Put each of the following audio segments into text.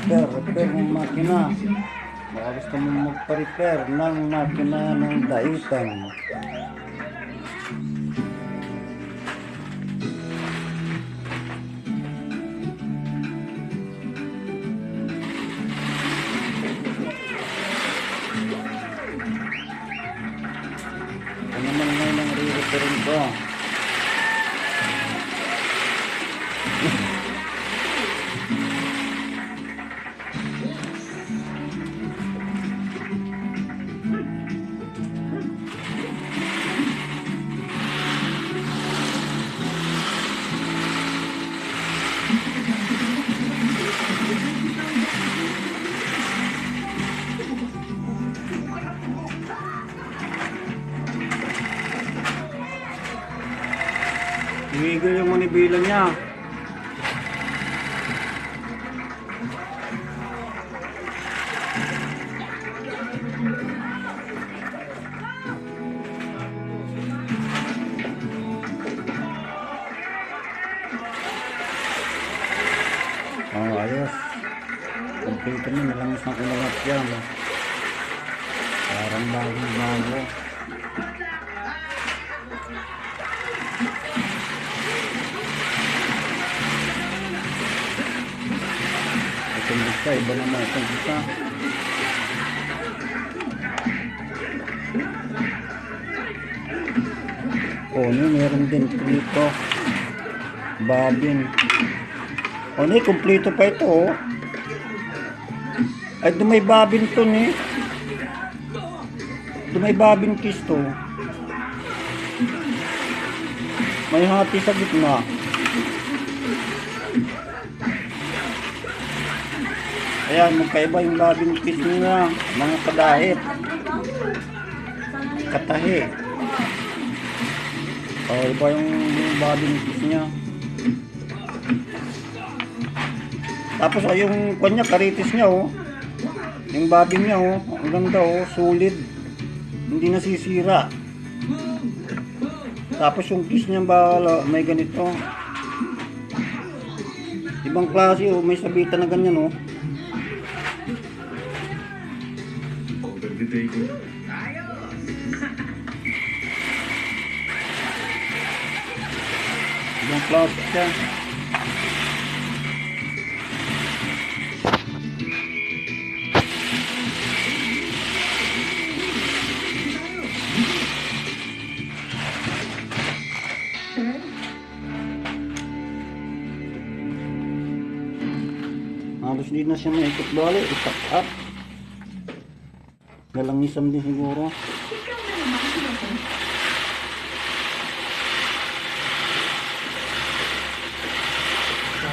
Repair ng makina. Baka gusto mong magpa-repair ng makina ng daitang. Ano naman ngayon ang re-repairin ko? Tumigil yung manibela niya. Oh, ayos. Kompleto na, nalangis ng ulangat yan. Parang bago-bago. Itong bisa, iba naman itong bisa. Oh, meron din dito. Babin. Oh, kompleto pa ito, oh. Ay, may babin to, ni. May babin kiss to. May hati sa gitna. Ayan, magkaiba yung babin kiss niya, mga kadahit. Katahi. Oh, iba yung babin kiss niya. Tapos oh, yung kanya, karitis niya, oh. Yung babin niya, oh. Ang ganda, oh. Solid. Hindi nasisira. Tapos yung kiss niya may ganito. Ibang klase, oh. May sabitan na ganyan, oh. Ibang klase siya. Halos di na siya maikot bali, itak up. Galangisan din siguro.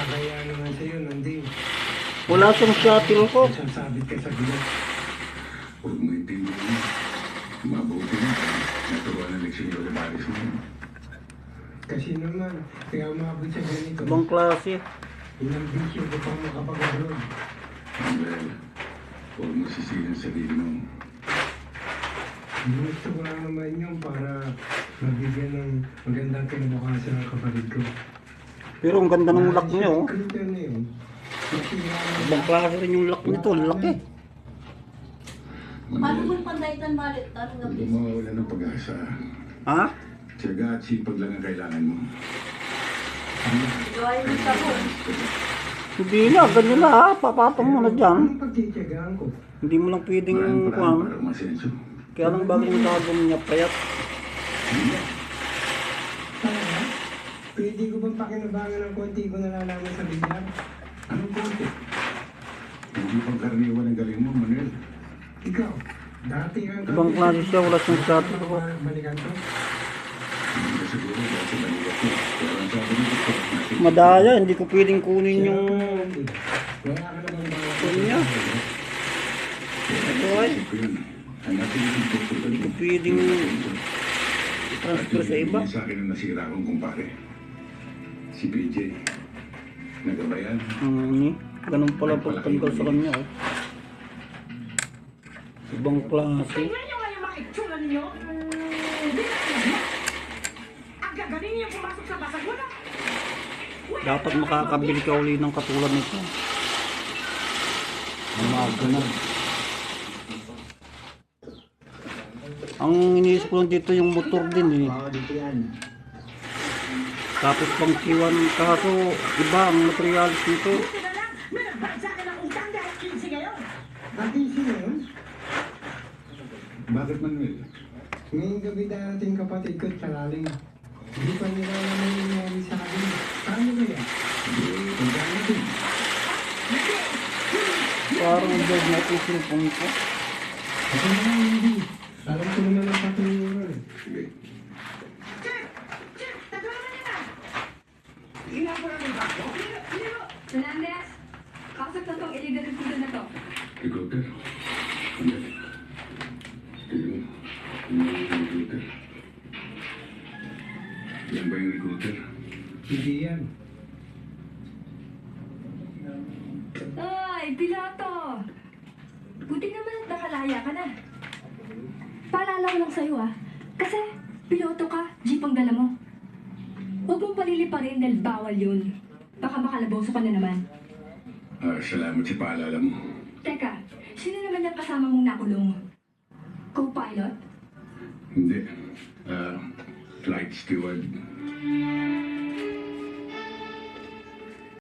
Kaya naman sa'yo, Nanding. Wala siyang shuttle ko. Sasabit ka sa gila. Huwag mo itindihin. Mabuti na. Naturuan na leksyon yung lumaris mo. Kasi naman, kaya umabot sa ganito. Ibang klase. Ilang bisyo ko pang makapag-abroad. Well, huwag mo sisihin sa sarili mo. Gusto ko lang naman yun para mabigyan ng magandang kinabukasan ng kapatid ko. Pero ang ganda ng lock niya, oh. Ganito na yun. Ibang klase rin yung lock nito, laki. Paano kung pandaitan balit? Tanong na Huwag please. mo mawala ng pag-asa. Ha? Tiyaga at sipag lang ang kailangan mo. Gawain mo sa ko. Hindi na, ganyan na, ha. Papatong mo na dyan. Anong pagtitiyagaan ko? Hindi mo lang pwedeng Parang kuhan. para umasenso. Kaya lang bagong gagawin niya payat. Talaga? Pwede ko bang pakinabangan ng konti ko nalalaman sa bilyar? Anong konti? Hindi pang karaniwan ang galing mo, Manuel. Ikaw, dati kang Ibang klase siya, wala siyang shuttle ko. Balikan to? Hindi ka siguro dahil sa balikat ko. Pero ang sabi ng doktor, natin. Madaya, hindi ko pwedeng kunin yung Wala ka naman ba? phone niya. Ito ay, Isip ko yun. Hanapin yung doktor ko. hindi ko pwedeng transfer sa iba. Sa akin ang nasira kong kumpare. Si PJ. Nagabayan. Ganun pala pagtanggal sa kanya, oh. Ibang klase. Tingnan nyo nga yung mga itsura ninyo. Hindi na. Ang gagaling niyo pumasok sa basag. Wala. Dapat makakabili ka uli ng katulad nito. Ang mga ganun. Ang iniisip ko lang dito yung motor din eh. Tapos pang Q1 kaso iba ang materialis nito. Buti na lang, may nagbayad sa akin ng utang dahil 15 ngayon. Nakisi ngayon? Bakit, Manuel? Ngayong gabi darating kapatid ko sa laling. Hindi pa nila naman nangyari sa akin. Paano kaya? Pagkano din? Parang dead na ito cellphone ko. Ako naman hindi. Alam ko naman ang patuloy. Sige. Chip, tagalan niya na. Fernandez, kausap na tong illegal recruiter na to. Recruiter? Andali. Tignan mo. Ano yung recruiter? Yan ba yung recruiter? Hindi yan. Ay, Pilato! Buti naman at nakalaya ka na. Paalala ko lang sa'yo kasi piloto ka, jeep ang dala mo. Huwag mong paliliparin dahil bawal yun. Baka makalaboso ka na naman. Salamat sa paalala mo. Teka, sino naman yung kasama mong nakulong? Co-pilot? Hindi. Flight steward.